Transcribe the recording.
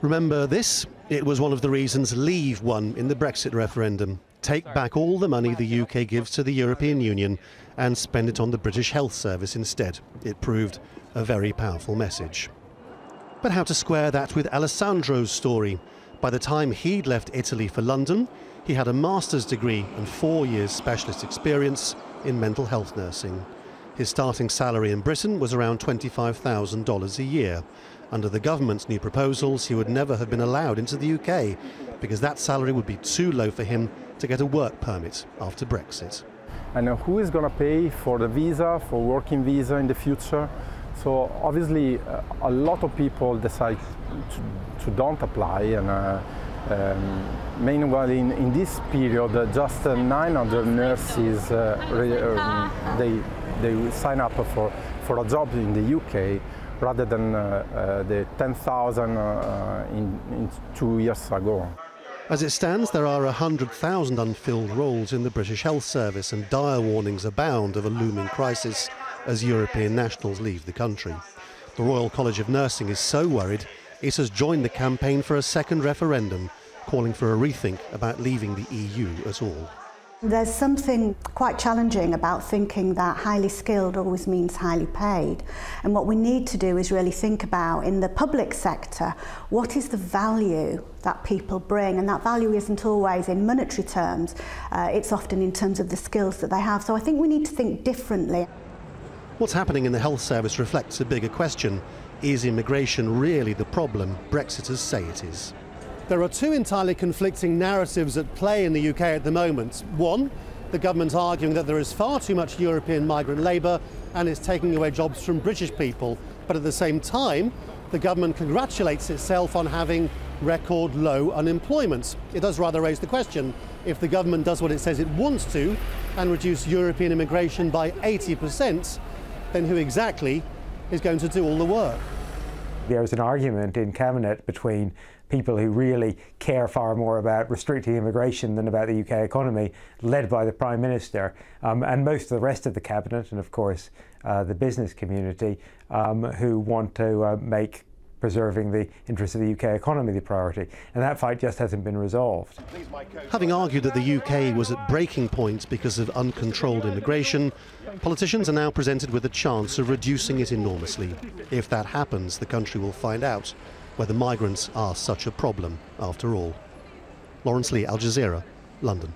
Remember this? It was one of the reasons Leave won in the Brexit referendum. Take back all the money the UK gives to the European Union and spend it on the British Health Service instead. It proved a very powerful message. But how to square that with Alessandro's story? By the time he'd left Italy for London, he had a master's degree and 4 years specialist experience in mental health nursing. His starting salary in Britain was around $25,000 a year. Under the government's new proposals, he would never have been allowed into the UK because that salary would be too low for him to get a work permit after Brexit. And who is going to pay for the visa, for working visa in the future? So obviously a lot of people decide to don't apply, and meanwhile in this period just 900 nurses they sign up for a job in the UK rather than the 10,000 in 2 years ago. As it stands, there are 100,000 unfilled roles in the British Health Service, and dire warnings abound of a looming crisis as European nationals leave the country. The Royal College of Nursing is so worried it has joined the campaign for a second referendum, calling for a rethink about leaving the EU at all. There's something quite challenging about thinking that highly skilled always means highly paid. And what we need to do is really think about, in the public sector, what is the value that people bring? And that value isn't always in monetary terms. It's often in terms of the skills that they have. So I think we need to think differently. What's happening in the health service reflects a bigger question. Is immigration really the problem Brexiters say it is? There are two entirely conflicting narratives at play in the UK at the moment. One, the government arguing that there is far too much European migrant labour and is taking away jobs from British people. But at the same time, the government congratulates itself on having record low unemployment. It does rather raise the question, if the government does what it says it wants to and reduce European immigration by 80%, then who exactly is going to do all the work? There's an argument in Cabinet between people who really care far more about restricting immigration than about the UK economy, led by the Prime Minister, and most of the rest of the Cabinet, and of course the business community, who want to make preserving the interests of the UK economy the priority. And that fight just hasn't been resolved. Having argued that the UK was at breaking point because of uncontrolled immigration, politicians are now presented with a chance of reducing it enormously. If that happens, the country will find out whether migrants are such a problem after all. Laurence, Al Jazeera, London.